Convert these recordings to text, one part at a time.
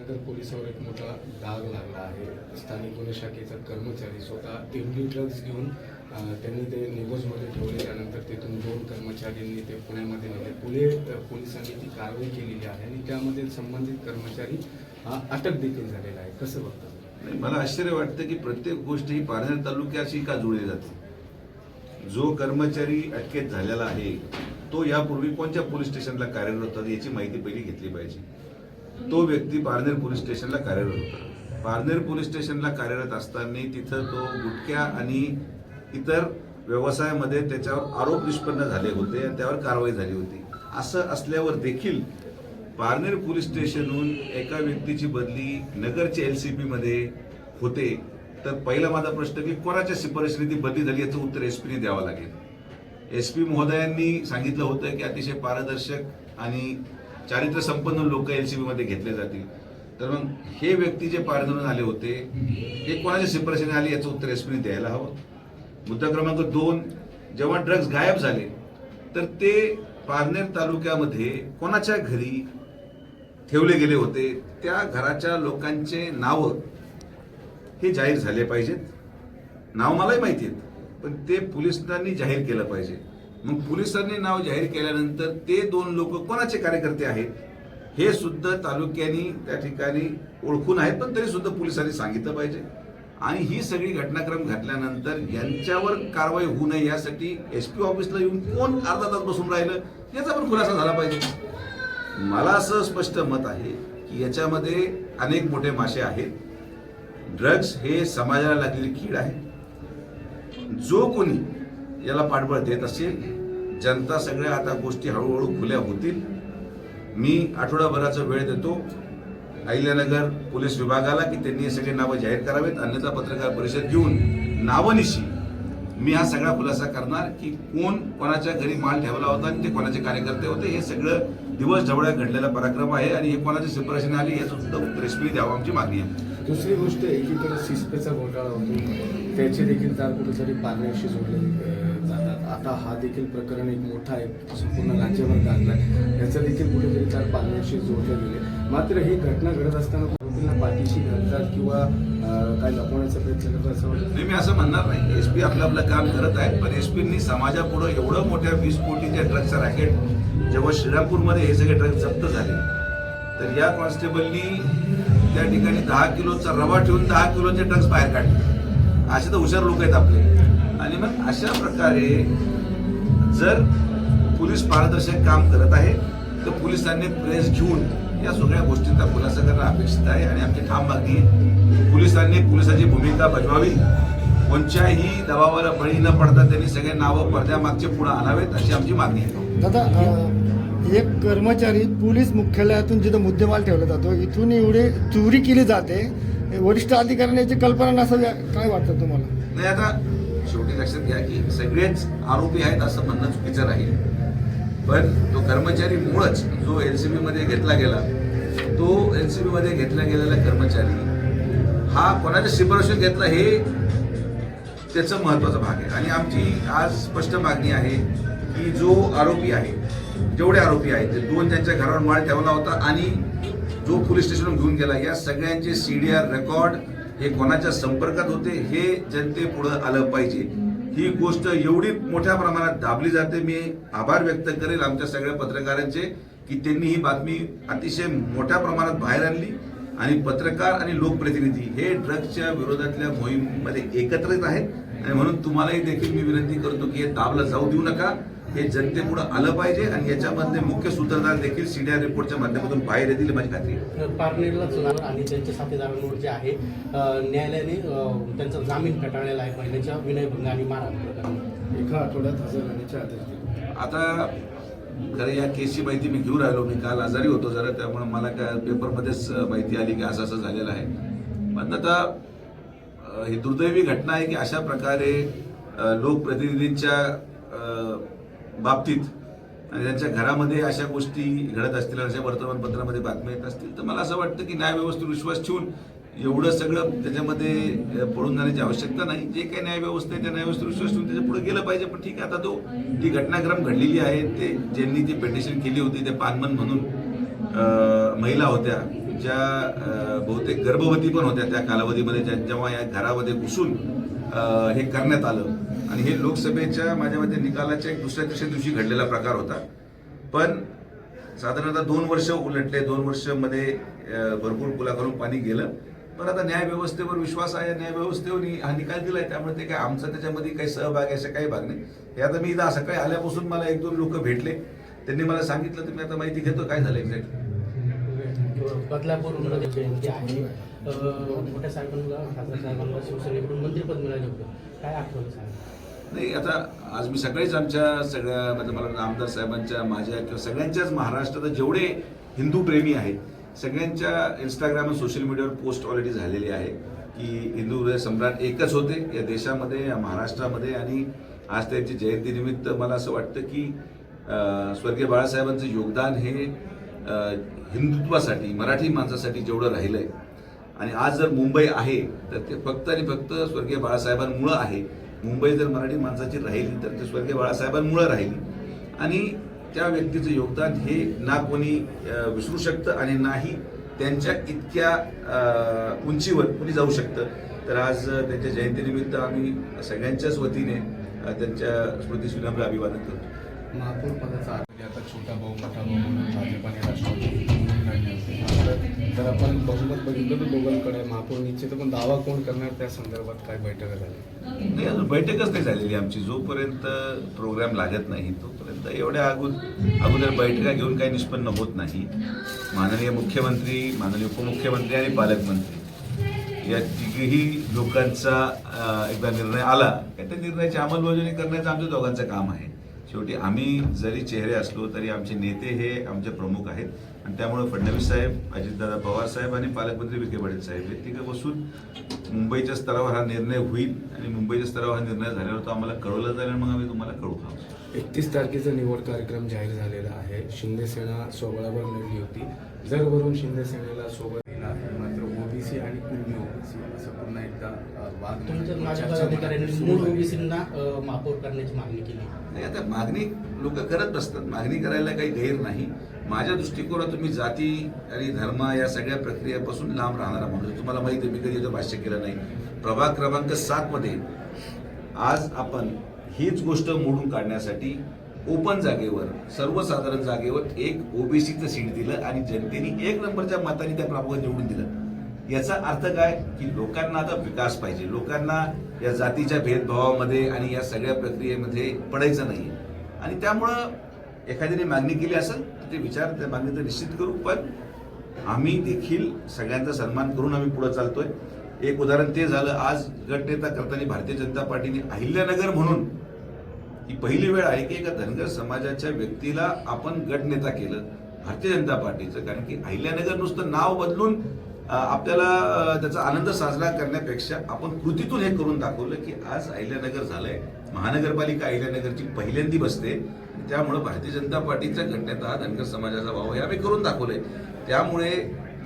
त्यानंतर पोलिसावर एक मोठा डाग लागला आहे. स्थानिक गुन्हे शाखेचा कर्मचारी स्वतः एमडी ड्रग्ज घेऊन त्यांनी ते निगोजमध्ये ठेवले. त्यानंतर तिथून 2 कर्मचाऱ्यांनी ते पुण्यामध्ये नेले. पोलिसांनी ती कारवाई केलेली आहे आणि त्यामध्ये संबंधित कर्मचारी अटक देखील झालेला आहे. कसं बघता? नाही, मला आश्चर्य वाटतं की प्रत्येक गोष्ट ही पारनेर तालुक्याशी का जोडली जाते. जो कर्मचारी अटकेत झालेला आहे तो यापूर्वी कोणत्या पोलीस स्टेशनला कार्यरत होता याची माहिती पहिली घेतली पाहिजे. तो व्यक्ती पारनेर पोलीस स्टेशनला कार्यरत होता. पारनेर पोलीस स्टेशनला कार्यरत असताना तिथं तो गुटख्या आणि इतर व्यवसायामध्ये त्याच्यावर आरोप निष्पन्न झाले होते आणि त्यावर कारवाई झाली होती. असं असल्यावर देखील पारनेर पोलीस स्टेशनहून एका व्यक्तीची बदली नगरच्या LCP मध्ये होते. तर पहिला माझा प्रश्न की कोणाच्या शिफारशीने ती बदली झाली याचं उत्तर SP द्यावं लागेल. SP महोदयांनी सांगितलं होतं की अतिशय पारदर्शक आणि चारित्र्य संपन्न लोक LCP मध्ये घेतले जातील. तर मग हे व्यक्ती जे पारनेरहून आले होते हे कोणाच्या शिफारशीने आले याचं उत्तर SP द्यायला हवं. मुद्दा क्रमांक 2, जेव्हा ड्रग्ज गायब झाले तर ते पारनेर तालुक्यामध्ये कोणाच्या घरी ठेवले गेले होते त्या घराच्या लोकांचे नाव हे जाहीर झाले पाहिजेत. नाव मलाही माहिती आहेत पण ते पोलिसांनी जाहीर केलं पाहिजे. मग पोलिसांनी नाव जाहीर केल्यानंतर ते 2 लोक कोणाचे कार्यकर्ते आहेत हे सुद्धा तालुक्यानी त्या ठिकाणी ओळखून आहेत पण तरी सुद्धा पोलिसांनी सांगितलं पाहिजे. आणि ही सगळी घटनाक्रम घडल्यानंतर यांच्यावर कारवाई होऊ नये यासाठी SP ऑफिसला येऊन कोण अर्धा तास बसून राहिलं याचा पण खुलासा झाला पाहिजे. मला असं स्पष्ट मत आहे की याच्यामध्ये अनेक मोठे मासे आहेत. ड्रग्ज हे समाजाला लागलेली कीड आहे. जो कोणी याला पाठबळ देत असेल जनता सगळ्या आता गोष्टी हळूहळू खुल्या होतील. मी आठवडाभराचा वेळ देतो अहिल्यानगर पोलीस विभागाला की त्यांनी हे सगळे नावं जाहीर करावेत. अन्यथा पत्रकार परिषद घेऊन नावनिशी मी हा सगळा खुलासा करणार की कोण कोणाच्या घरी माल ठेवला होता आणि ते कोणाचे कार्यकर्ते होते. हे सगळं दिवस ढवळ्या घडलेला पराक्रम आहे आणि हे कोणाच्या शिफारशीने आली याचं सुद्धा उत्तर SP द्यावं आमची मागणी आहे. दुसरी गोष्ट एकीकडे सिस्पेचा घोटाळा होतो त्याचे देखील तार कुठेतरी पारनेरशी जोडले जातात. आता हा देखील प्रकरण एक मोठा आहे संपूर्ण राज्यभर गाजलाय. याचा देखील कुठेतरी तार पारनेरशी जोडले गेले. मात्र ही घटना घडत असताना कुठेतरी पाठीशी घालतात किंवा काय लपवण्याचा प्रयत्न करतात असं वाटतं. मी असं म्हणणार नाही. SP आपलं काम करत आहेत पण SPनी समाजापुढे एवढं मोठ्या 20 कोटीच्या ड्रग्जचा रॅकेट जेव्हा श्रीरामपूरमध्ये हे सगळे ड्रग्ज जप्त झाले तर या कॉन्स्टेबलनी त्या ठिकाणी 10 किलोचा रवा ठेवून 10 किलोचे ड्रग्ज बाहेर काढले. असे तर हुशार लोक आहेत आपले. आणि मग अशा प्रकारे जर पोलीस पारदर्शक काम करत आहे तर पोलिसांनी प्रेस घेऊन या सगळ्या गोष्टींचा खुलासा करणं अपेक्षित आहे. आणि आमची ठाम मागणी आहे पोलिसांनी पोलिसाची भूमिका बजवावी. कोणत्याही दबावाला बळी न पडता त्यांनी सगळे नावं पडद्यामागचे पुढे आणावेत अशी आमची मागणी आहे. दादा, एक कर्मचारी पोलीस मुख्यालयातून जिथं मुद्देमाल ठेवला जातो इथून एवढी चोरी केली जाते. वरिष्ठ अधिकाऱ्यांनी याची कल्पना नसावी काय वाटतं तुम्हाला? नाही, आता शेवटी लक्षात घ्या की सगळेच आरोपी आहेत असं म्हणणं चुकीचं राहील. पण तो कर्मचारी मुळच जो LCP मध्ये घेतला गेला तो LCP मध्ये घेतला गेलेला कर्मचारी हा कोणाच्या शिफारशीने घेतला हे त्याचं महत्वाचा भाग आहे. आणि आमची आज स्पष्ट मागणी आहे की जो आरोपी आहे जेवढे आरोपी आहेत ते 2 ज्यांच्या घरावर माल ठेवला होता आणि जो पोलीस स्टेशनवर घेऊन गेला या सगळ्यांचे CDR रेकॉर्ड हे कोणाच्या संपर्कात होते हे जनतेपुढे आलं पाहिजे. ही गोष्ट एवढी मोठ्या प्रमाणात दाबली जाते. मी आभार व्यक्त करेल आमच्या सगळ्या पत्रकारांचे की त्यांनी ही बातमी अतिशय मोठ्या प्रमाणात बाहेर आणली. आणि पत्रकार आणि लोकप्रतिनिधी हे ड्रग्जच्या विरोधातल्या मोहीममध्ये एकत्रित आहेत. आणि म्हणून तुम्हालाही देखील मी विनंती करतो की हे दाबलं जाऊ देऊ नका. हे जनतेपुढे आलं पाहिजे आणि याच्यामधले मुख्य सूत्रधार देखील CDR रिपोर्टच्या माध्यमातून बाहेर येतील माझी खात्री आहे. पारनेरला चुनावर आणि त्यांच्या साथीदारांवर जे आहे न्यायालयाने त्यांचा जामीन फेटाळलेला आहे पहिल्याच्या विनयभंग आणि मारहाण प्रकरणी. 1 आठवड्यात हजर राहण्याचे आदेश दिले. आता खरं या केसची माहिती मी घेऊन राहिलो. मी काल आजारी होतो जरा त्यामुळे मला काय पेपरमध्येच माहिती आली की असं असं झालेलं आहे. पण आता ही दुर्दैवी घटना आहे की अशा प्रकारे लोकप्रतिनिधींच्या बाबतीत आणि त्यांच्या घरामध्ये अशा गोष्टी घडत असतील अशा वर्तमानपत्रामध्ये बातम्या येत असतील तर मला असं वाटतं की न्यायव्यवस्थेवर विश्वास ठेवून एवढं सगळं त्याच्यामध्ये पडून जाण्याची आवश्यकता नाही. जे काही न्यायव्यवस्था आहे त्या न्यायव्यवस्थेवर विश्वास ठेवून त्याच्या पुढे गेलं पाहिजे. पण ठीक आहे, आता ती घटनाक्रम घडलेली आहे. ते ज्यांनी ती पिटिशन केली होती ते पानमन म्हणून महिला होत्या ज्या बहुतेक गर्भवती पण होत्या त्या कालावधीमध्ये जेव्हा या घरामध्ये घुसून हे करण्यात आलं आणि हे लोकसभेच्या माझ्या मते निकालाच्या एक दुसऱ्या तिसऱ्या दिवशी घडलेला प्रकार होता. पण साधारणतः 2 वर्ष उलटले, 2 वर्षामध्ये भरपूर पुलाखालून पाणी गेलं. पण आता न्यायव्यवस्थेवर विश्वास आहे, न्यायव्यवस्थेवर हा निकाल दिलाय, त्यामुळे ते काय आमचा त्याच्यामध्ये काही सहभाग आहे असं काही भाग नाही. हे आता मी इथं सकाळी आल्यापासून मला 1-2 लोक भेटले, त्यांनी मला सांगितलं, तुम्ही आता माहिती घेतो काय झालं एक्झॅक्ट. बदलापूरमध्ये जयंती आहे, मोठ्या साहेबांना, खासदार साहेबांना शिवसेनेकडून मंत्रिपद मिळालं होतं, काय आठवलं सांगा? नाही, आता आज मी सकाळीच आमच्या सगळ्या म्हणजे मला आमदार साहेबांच्या, माझ्या किंवा सगळ्यांच्याच महाराष्ट्रात जेवढे हिंदू प्रेमी आहेत सगळ्यांच्या इंस्टाग्राम आणि सोशल मीडियावर पोस्ट ऑलरेडी झालेली आहे की हिंदू हृदय सम्राट एकच होते या देशामध्ये, या महाराष्ट्रामध्ये. आणि आज त्यांची जयंतीनिमित्त मला असं वाटतं की स्वर्गीय बाळासाहेबांचं योगदान हे हिंदुत्वासाठी, मराठी माणसासाठी जेवढं राहिलंय आणि आज जर मुंबई आहे तर ते फक्त आणि फक्त स्वर्गीय बाळासाहेबांमुळं आहे. मुंबई जर मराठी माणसाची राहिली तर ते स्वर्गीय बाळासाहेबांमुळं राहिली. आणि त्या व्यक्तीचं योगदान हे ना कोणी विसरू शकतं आणि नाही त्यांच्या इतक्या उंचीवर कोणी जाऊ शकतं. तर आज त्यांच्या जयंतीनिमित्त आम्ही सगळ्यांच्याच वतीने त्यांच्या स्मृतीस विनम्र अभिवादन करतो. महापौर पदाचा आता छोटा भाऊ मोठा भाऊ म्हणून भाजपाने राष्ट्रवादी जर आपण बहुमत बघितलं तर दोघांकडे महापौर निश्चित, पण दावा कोण करणार त्या संदर्भात काय बैठका झाली? नाही, अजून बैठकच नाही झालेली आमची. जोपर्यंत प्रोग्राम लागत नाही तोपर्यंत एवढ्या अगोदर बैठका घेऊन काही निष्पन्न होत नाही. माननीय मुख्यमंत्री, माननीय उपमुख्यमंत्री आणि पालकमंत्री या तिघेही लोकांचा एकदा निर्णय आला की त्या निर्णयाची अंमलबजावणी करण्याचं आमच्या दोघांचं काम आहे. शेवटी आम्ही जरी चेहरे असलो तरी आमचे नेते हे आमचे प्रमुख आहेत आणि त्यामुळे फडणवीस साहेब, अजितदादा पवार साहेब आणि पालकमंत्री विखे पाटील साहेब हे तिघं बसून मुंबईच्या स्तरावर हा निर्णय होईल आणि मुंबईच्या स्तरावर हा निर्णय झाल्यावर तो आम्हाला कळवला जाईल आणि मग आम्ही तुम्हाला कळवू. 31 तारखेचा निवड कार्यक्रम जाहीर झालेला आहे. शिंदे सेना स्वबळावर लढली होती. जर वरून शिंदे सेनेला सोबत दिला आहे, मात्र ओबीसी आणि कुणबी ओबीसी असं पुन्हा एकदा वाद तुमच्या माझ्या पदाधिकाऱ्यांनी मूळ ओबीसींना महापौर करण्याची मागणी केली. नाही, आता मागणी लोक करत असतात, मागणी करायला काही गैर नाही. माझ्या दृष्टिकोनातून मी जाती आणि धर्म या सगळ्या प्रक्रियेपासून लांब राहणारा माणूस. तुम्हाला माहिती आहे मी कधी याचं भाष्य केलं नाही. प्रभाग क्रमांक 7 मध्ये आज आपण हीच गोष्ट मोडून काढण्यासाठी ओपन जागेवर, सर्वसाधारण जागेवर एक ओबीसीचं सीट दिलं आणि जनतेने 1 नंबरच्या मताने त्या प्रभागात निवडून दिलं. याचा अर्थ काय की लोकांना आता विकास पाहिजे, लोकांना या जातीच्या भेदभावामध्ये आणि या सगळ्या प्रक्रियेमध्ये पडायचं नाही. आणि त्यामुळं एखाद्याने मागणी केली असेल तर ते विचार, त्या मागणी तर निश्चित करू, पण आम्ही देखील सगळ्यांचा सन्मान करून आम्ही पुढे चालतोय. एक उदाहरण ते झालं, आज गटनेता करताना भारतीय जनता पार्टीने अहिल्यानगर म्हणून ही पहिली वेळ आहे की एका धनगर समाजाच्या व्यक्तीला आपण गटनेता केलं भारतीय जनता पार्टीचं. कारण की अहिल्यानगर नुसतं नाव बदलून आपल्याला त्याचा आनंद साजरा करण्यापेक्षा आपण कृतीतून हे करून दाखवलं की आज अहिल्यानगर झालंय. महानगरपालिका अहिल्यानगरची पहिल्यांदी बसते. त्यामुळे भारतीय जनता पार्टीचा गटनेता हा धनगर समाजाचा भाव हे आम्ही करून दाखवलंय. त्यामुळे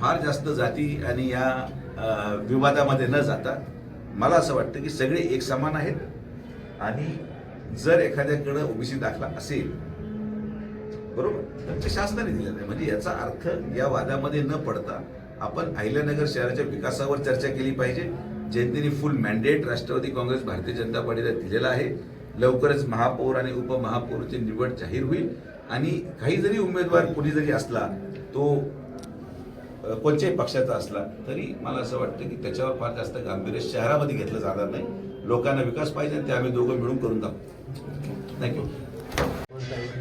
फार जास्त जाती आणि या विवादामध्ये न जाता मला असं वाटतं की सगळे एक समान आहेत आणि जर एखाद्याकडे ओबीसी दाखला असेल बरोबर तर ते शासनाने दिलेलं आहे. म्हणजे याचा अर्थ या वादामध्ये न पडता आपण अहिल्यानगर शहराच्या विकासावर चर्चा केली पाहिजे. जनतेने फुल मॅन्डेट राष्ट्रवादी काँग्रेस भारतीय जनता पार्टीला दिलेला आहे. लवकरच महापौर आणि उपमहापौरची निवड जाहीर होईल आणि काही जरी उमेदवार कोणी जरी असला तो कोणत्याही पक्षाचा असला तरी मला असं वाटतं की त्याच्यावर फार जास्त गांभीर्य शहरामध्ये घेतलं जाणार नाही. लोकांना विकास पाहिजे ते आम्ही दोघं मिळून करून दाखवू. थँक्यू.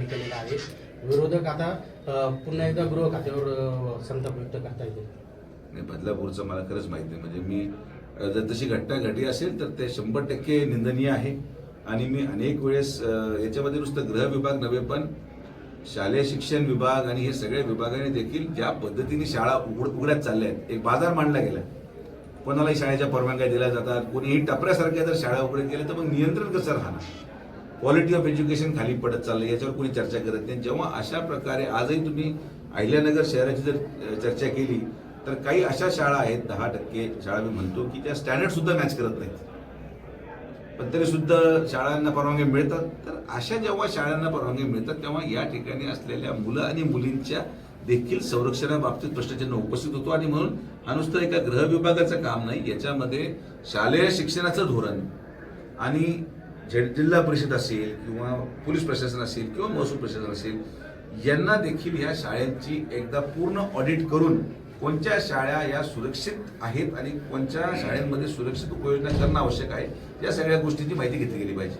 केलेला आहे. विरोधक आता पुन्हा एकदा गृह खात्यावर संताप व्यक्त करता येते. नाही, बदलापूरचं मला खरंच माहिती नाही. म्हणजे मी जर तशी घटना घडली असेल तर ते 100% निंदनीय आहे. आणि मी अनेक वेळेस याच्यामध्ये नुसतं गृह विभाग नव्हे पण शालेय शिक्षण विभाग आणि हे सगळ्या विभागाने देखील ज्या पद्धतीने शाळा उघड्यात चालल्या आहेत, एक बाजार मांडला गेला. कोणालाही शाळेच्या परवानग्या दिल्या जातात, कोणीही टपऱ्यासारख्या जर शाळा उघडत गेल्या तर मग नियंत्रण कसं राहणार? क्वालिटी ऑफ एज्युकेशन खाली पडत चाललं, याच्यावर कोणी चर्चा करत नाही. जेव्हा अशा प्रकारे आजही तुम्ही अहिल्यानगर शहराची जर चर्चा केली तर काही अशा शाळा आहेत 10% शाळा मी म्हणतो की त्या स्टँडर्ड सुद्धा मॅच करत नाहीत, पण तरी सुद्धा शाळांना परवानगी मिळतात. तर अशा जेव्हा शाळांना परवानगी मिळतात तेव्हा या ठिकाणी असलेल्या मुलं आणि मुलींच्या देखील संरक्षणाबाबतीत प्रश्नचिन्ह उपस्थित होतो. आणि म्हणून हा नुसतं एका गृह विभागाचं काम नाही, याच्यामध्ये शालेय शिक्षणाचं धोरण आणि जिल्हा परिषद असेल किंवा पोलीस प्रशासन असेल किंवा महसूल प्रशासन असेल, यांना देखील या शाळांची एकदा पूर्ण ऑडिट करून कोणत्या शाळा या सुरक्षित आहेत आणि कोणत्या शाळांमध्ये सुरक्षित उपयोजना करणं आवश्यक आहे, या सगळ्या गोष्टींची माहिती घेतली गेली पाहिजे.